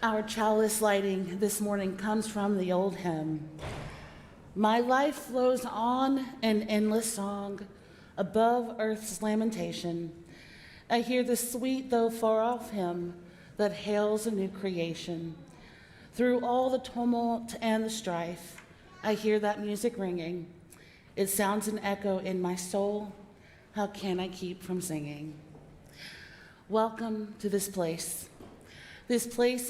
Our chalice lighting this morning comes from the old hymn. My life flows on an endless song, above earth's lamentation. I hear the sweet though far off hymn that hails a new creation. Through all the tumult and the strife, I hear that music ringing. It sounds an echo in my soul. How can I keep from singing? Welcome to this place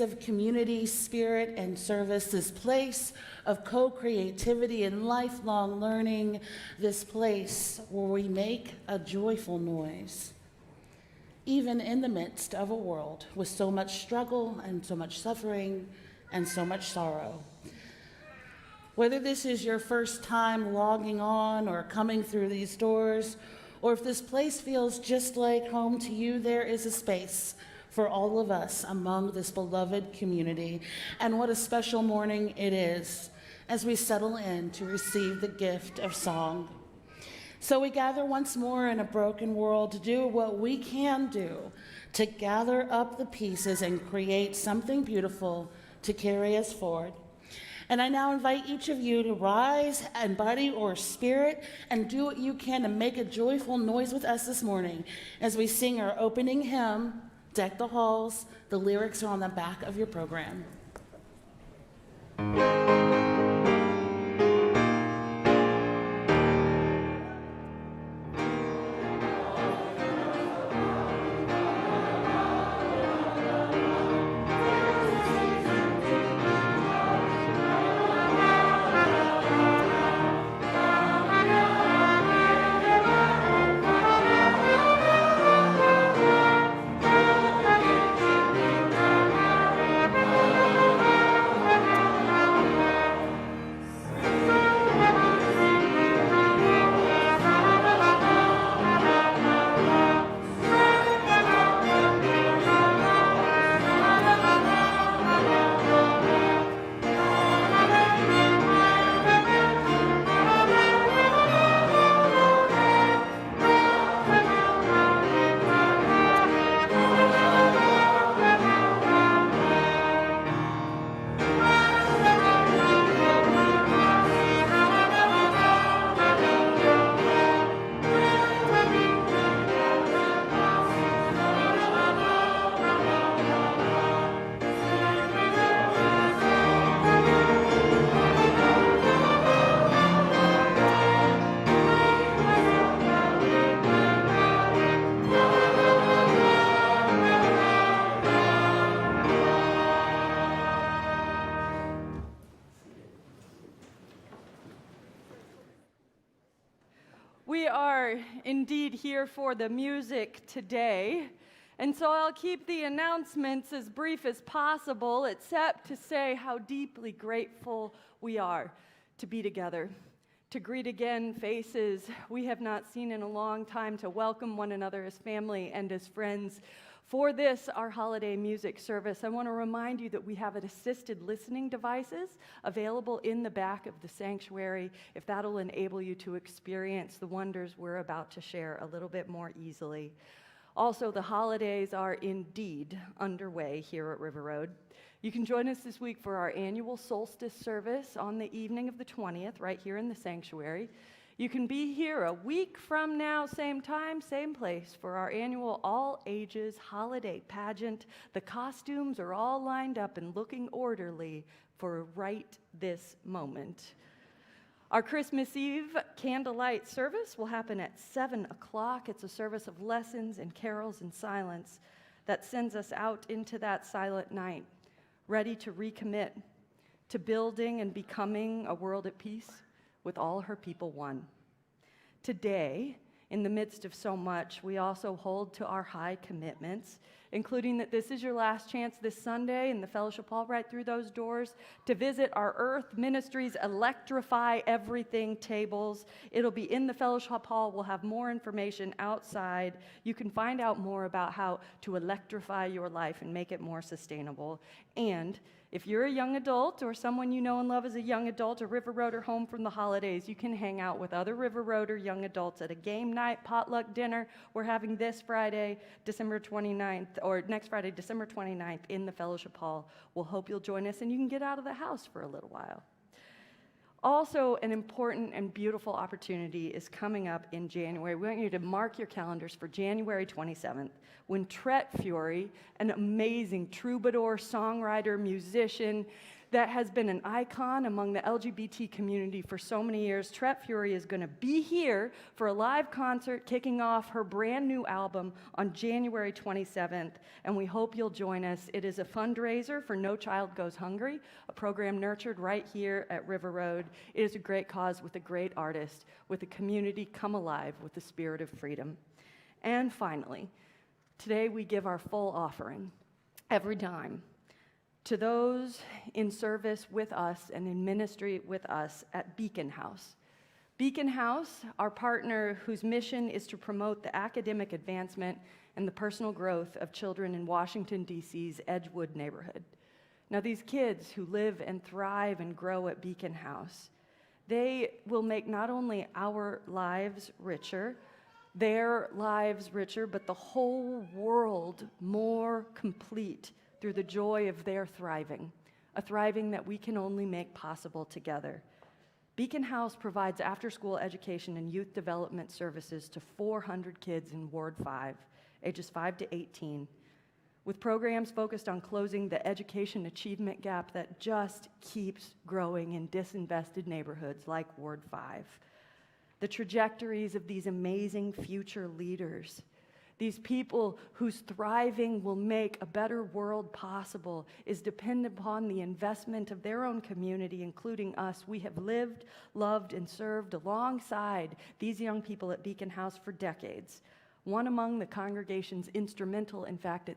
of community, spirit, and service, this place of co-creativity and lifelong learning, this place where we make a joyful noise, even in the midst of a world with so much struggle and so much suffering and so much sorrow. Whether this is your first time logging on or coming through these doors, or if this place feels just like home to you, there is a space for all of us among this beloved community. And what a special morning it is as we settle in to receive the gift of song. So we gather once more in a broken world to do what we can do to gather up the pieces and create something beautiful to carry us forward. And I now invite each of you to rise in body or spirit and do what you can to make a joyful noise with us this morning as we sing our opening hymn, Deck the Halls. The lyrics are on the back of your program. We are indeed here for the music today, and so I'll keep the announcements as brief as possible, except to say how deeply grateful we are to be together, to greet again faces we have not seen in a long time, to welcome one another as family and as friends. For this, our holiday music service, I want to remind you that we have assisted listening devices available in the back of the sanctuary, if that'll enable you to experience the wonders we're about to share a little bit more easily. Also, the holidays are indeed underway here at River Road. You can join us this week for our annual solstice service on the evening of the 20th, right here in the sanctuary. You can be here a week from now, same time, same place, for our annual all-ages holiday pageant. The costumes are all lined up and looking orderly for right this moment. Our Christmas Eve candlelight service will happen at 7 o'clock. It's a service of lessons and carols and silence that sends us out into that silent night, ready to recommit to building and becoming a world at peace with all her people one. Today, in the midst of so much, we also hold to our high commitments, including that this is your last chance this Sunday in the fellowship hall right through those doors to visit our Earth Ministries Electrify Everything tables. It'll be in the fellowship hall. We'll have more information outside. You can find out more about how to electrify your life and make it more sustainable. And If you're a young adult or someone you know and love as a young adult, a River Roader home from the holidays, you can hang out with other River Roader young adults at a game night, potluck dinner. We're having this Friday, December 29th, or next Friday, December 29th in the Fellowship Hall. We'll hope you'll join us and you can get out of the house for a little while. Also, an important and beautiful opportunity is coming up in January. We want you to mark your calendars for January 27th, when Tret Fury, an amazing troubadour, songwriter, musician that has been an icon among the LGBT community for so many years, Tret Fury is going to be here for a live concert kicking off her brand new album on January 27th, and we hope you'll join us. It is a fundraiser for No Child Goes Hungry, a program nurtured right here at River Road. It is a great cause with a great artist, with a community come alive with the spirit of freedom. And finally, today we give our full offering, every dime, to those in service with us and in ministry with us at Beacon House. Beacon House, our partner whose mission is to promote the academic advancement and the personal growth of children in Washington, D.C.'s Edgewood neighborhood. Now, these kids who live and thrive and grow at Beacon House, they will make not only our lives richer, their lives richer, but the whole world more complete through the joy of their thriving, a thriving that we can only make possible together. Beacon House provides after-school education and youth development services to 400 kids in Ward 5, ages 5 to 18, with programs focused on closing the education achievement gap that just keeps growing in disinvested neighborhoods like Ward 5. The trajectories of these amazing future leaders, these people whose thriving will make a better world possible, is dependent upon the investment of their own community, including us. We have lived, loved, and served alongside these young people at Beacon House for decades. One among the congregations instrumental, in fact,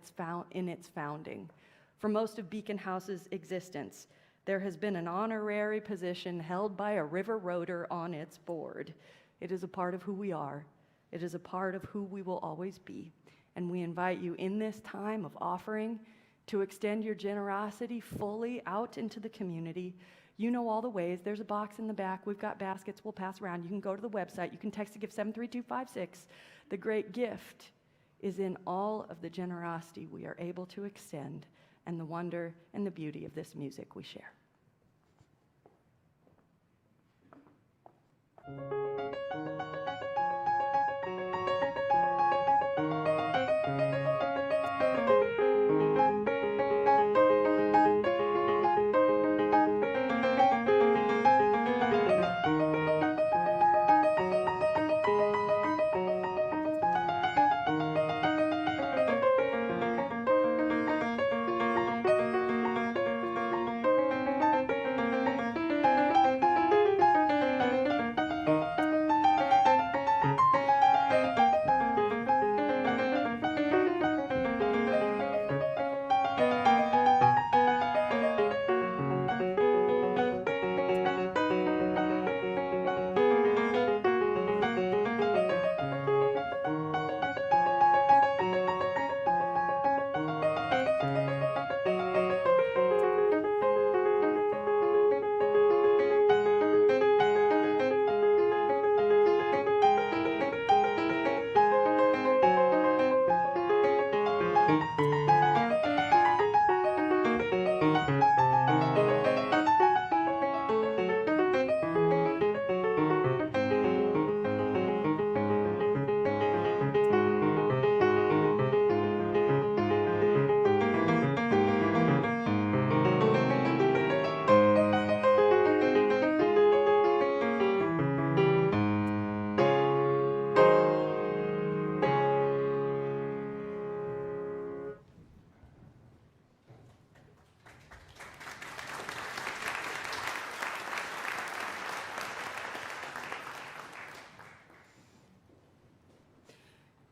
in its founding. For most of Beacon House's existence, there has been an honorary position held by a River Roader on its board. It is a part of who we are. It is a part of who we will always be. And we invite you in this time of offering to extend your generosity fully out into the community. You know all the ways. There's a box in the back. We've got baskets we'll pass around. You can go to the website. You can text to give 73256. The great gift is in all of the generosity we are able to extend and the wonder and the beauty of this music we share.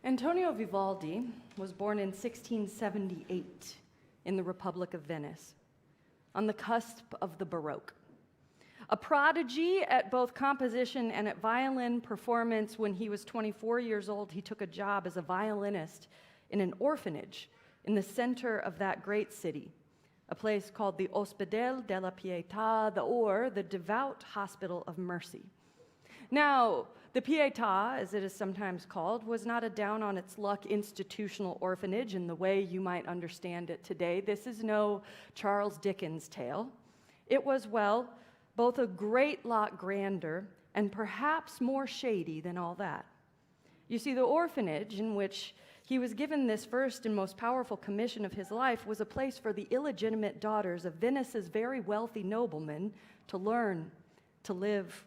Antonio Vivaldi was born in 1678 in the Republic of Venice, on the cusp of the Baroque. A prodigy at both composition and at violin performance, when he was 24 years old, he took a job as a violinist in an orphanage in the center of that great city, a place called the Ospedale della Pietà, or the Devout Hospital of Mercy. Now, the Pietà, as it is sometimes called, was not a down-on-its-luck institutional orphanage in the way you might understand it today. This is no Charles Dickens tale. It was, well, both a great lot grander and perhaps more shady than all that. You see, the orphanage in which he was given this first and most powerful commission of his life was a place for the illegitimate daughters of Venice's very wealthy noblemen to learn, to live,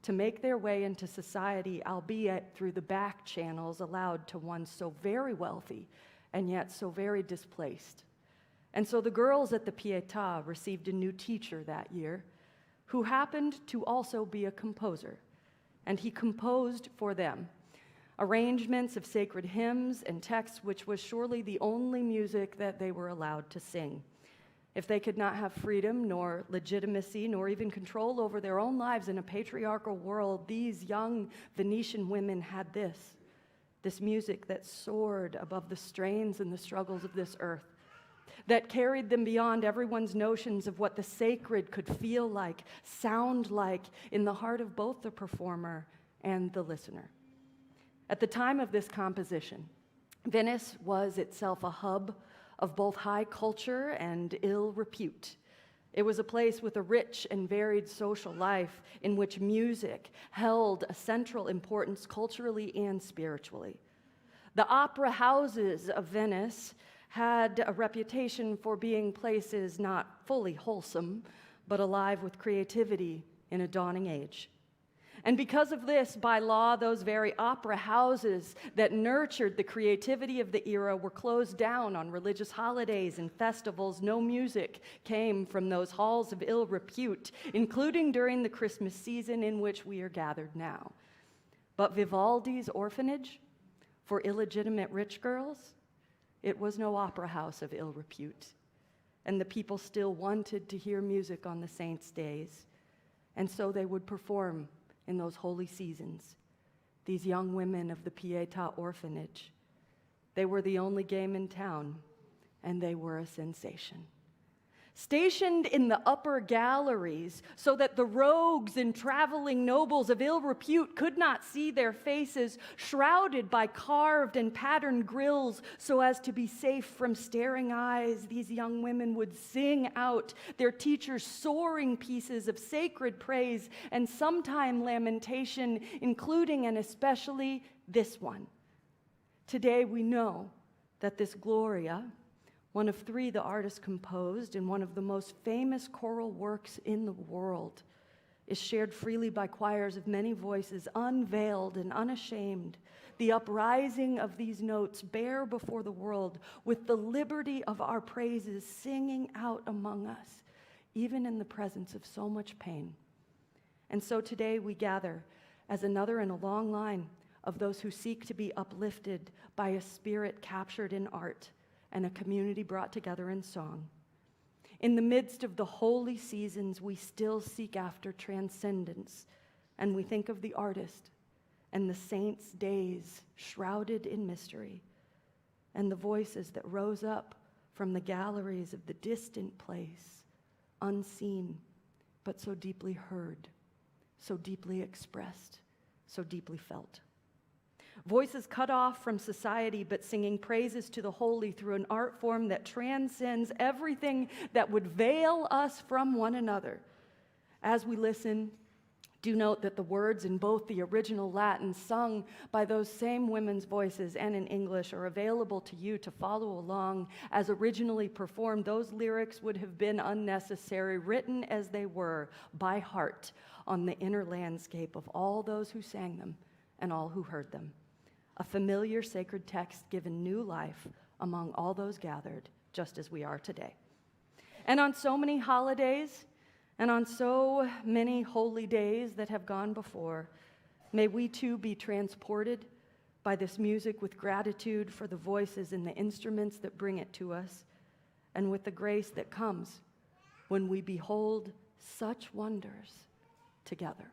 to make their way into society, albeit through the back channels allowed to one so very wealthy and yet so very displaced. And so the girls at the Pietà received a new teacher that year who happened to also be a composer, and he composed for them arrangements of sacred hymns and texts, which was surely the only music that they were allowed to sing. If they could not have freedom, nor legitimacy, nor even control over their own lives in a patriarchal world, these young Venetian women had this music that soared above the strains and the struggles of this earth, that carried them beyond everyone's notions of what the sacred could feel like, sound like, in the heart of both the performer and the listener. At the time of this composition, Venice was itself a hub of both high culture and ill repute. It was a place with a rich and varied social life in which music held a central importance culturally and spiritually. The opera houses of Venice had a reputation for being places not fully wholesome, but alive with creativity in a dawning age. And because of this, by law, those very opera houses that nurtured the creativity of the era were closed down on religious holidays and festivals. No music came from those halls of ill repute, including during the Christmas season in which we are gathered now. But Vivaldi's orphanage for illegitimate rich girls, it was no opera house of ill repute. And the people still wanted to hear music on the saints' days. And so they would perform in those holy seasons. These young women of the Pietà orphanage, they were the only game in town, and they were a sensation. Stationed in the upper galleries so that the rogues and traveling nobles of ill repute could not see their faces, shrouded by carved and patterned grills so as to be safe from staring eyes, these young women would sing out their teachers' soaring pieces of sacred praise and sometime lamentation, including and especially this one. Today we know that this Gloria, one of three the artist composed and one of the most famous choral works in the world, is shared freely by choirs of many voices, unveiled and unashamed. The uprising of these notes bare before the world with the liberty of our praises singing out among us, even in the presence of so much pain. And so today we gather as another in a long line of those who seek to be uplifted by a spirit captured in art and a community brought together in song. In the midst of the holy seasons, we still seek after transcendence, and we think of the artist and the saints' days shrouded in mystery, and the voices that rose up from the galleries of the distant place, unseen, but so deeply heard, so deeply expressed, so deeply felt. Voices cut off from society, but singing praises to the holy through an art form that transcends everything that would veil us from one another. As we listen, do note that the words in both the original Latin sung by those same women's voices and in English are available to you to follow along. As originally performed, those lyrics would have been unnecessary, written as they were by heart on the inner landscape of all those who sang them and all who heard them. A familiar sacred text given new life among all those gathered, just as we are today. And on so many holidays, and on so many holy days that have gone before, may we too be transported by this music with gratitude for the voices and the instruments that bring it to us, and with the grace that comes when we behold such wonders together.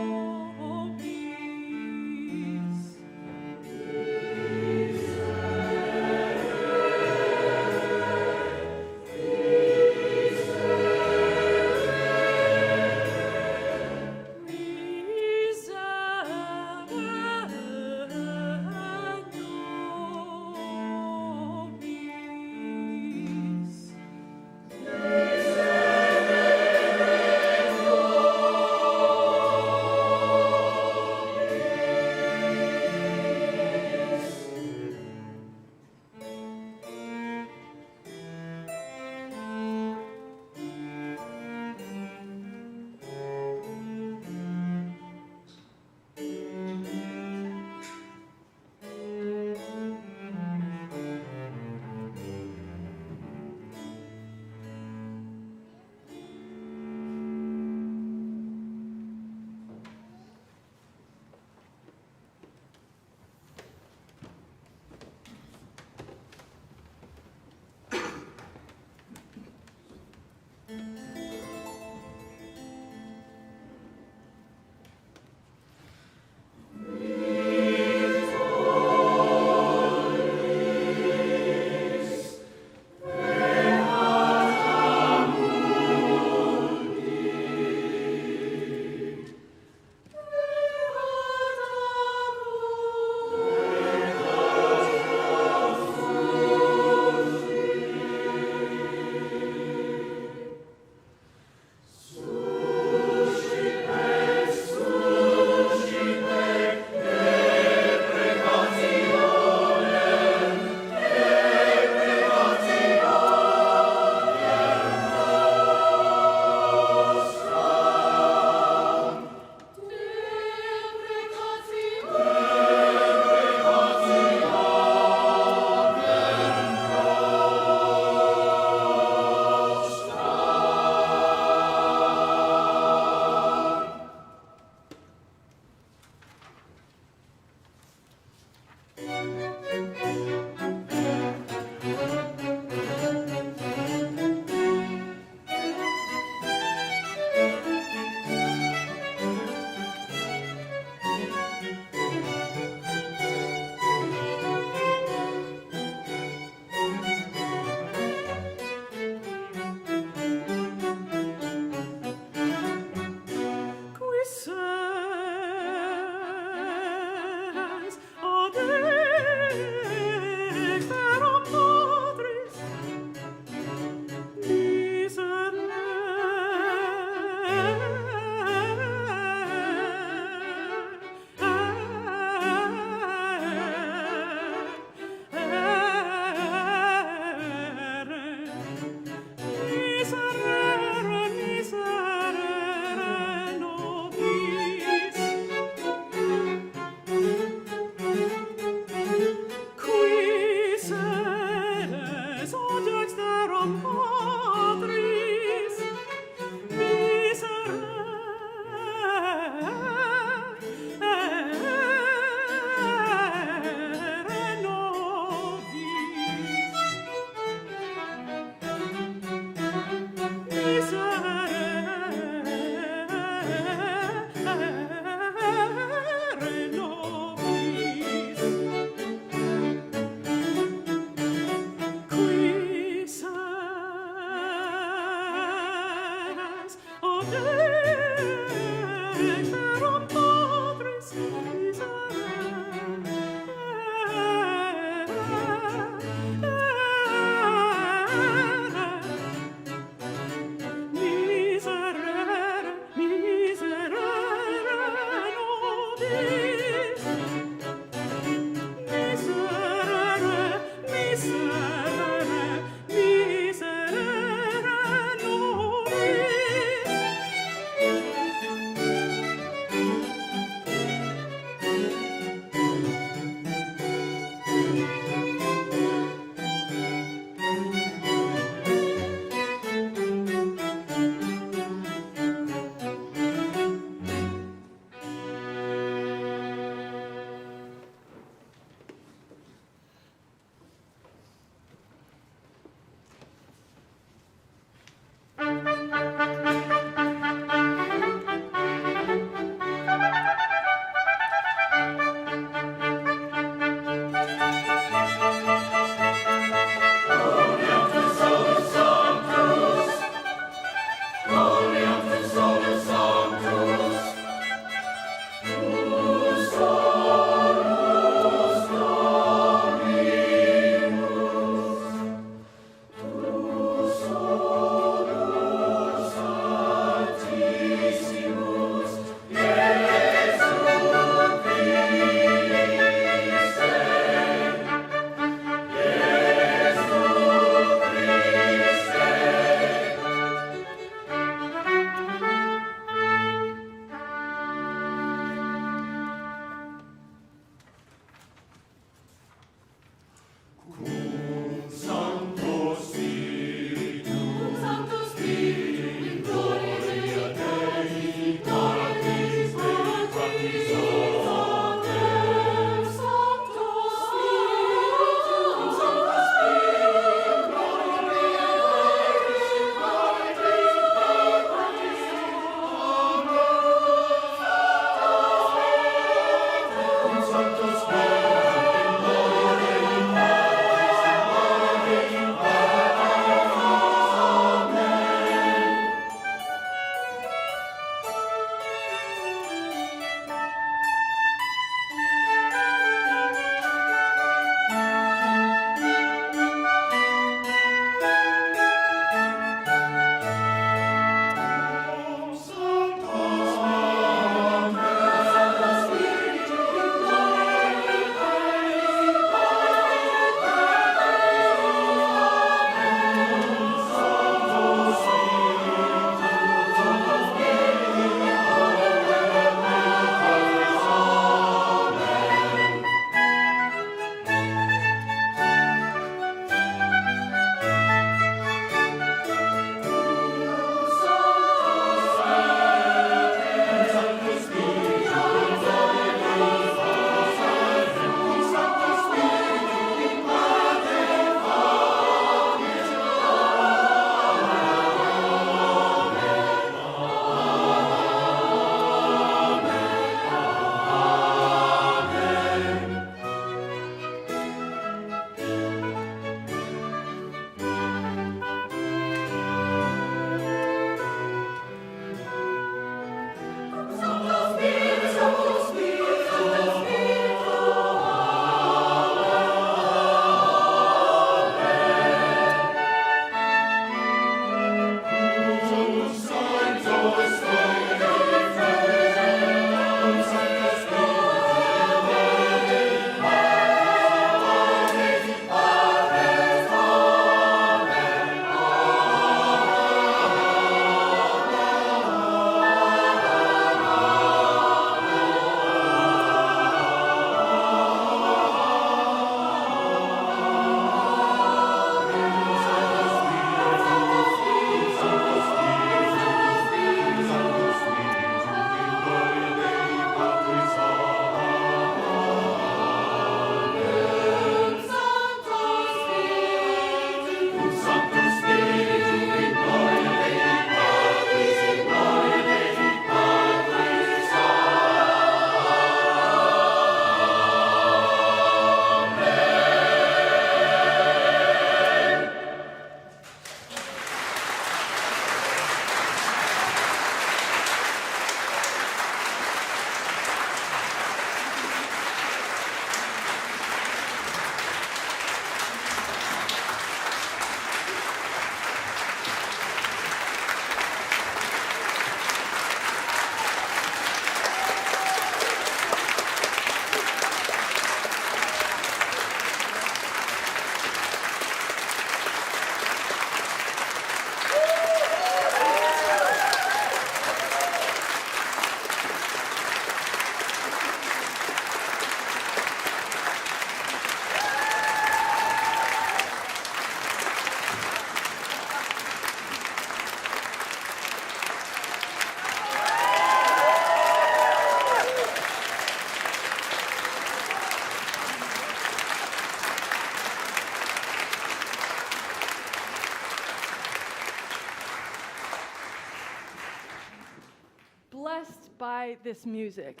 by this music.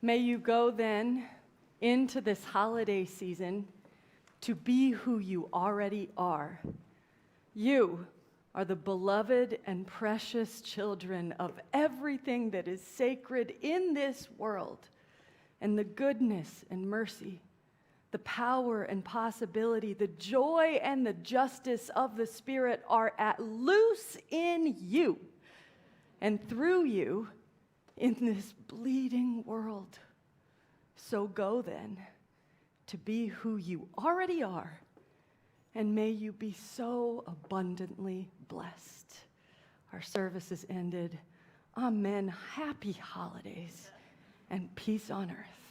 May you go then into this holiday season to be who you already are. You are the beloved and precious children of everything that is sacred in this world, and the goodness and mercy, the power and possibility, the joy and the justice of the Spirit are at loose in you and through you in this bleeding world. So go then to be who you already are, and may you be so abundantly blessed. Our service is ended. Amen. Happy holidays and peace on earth.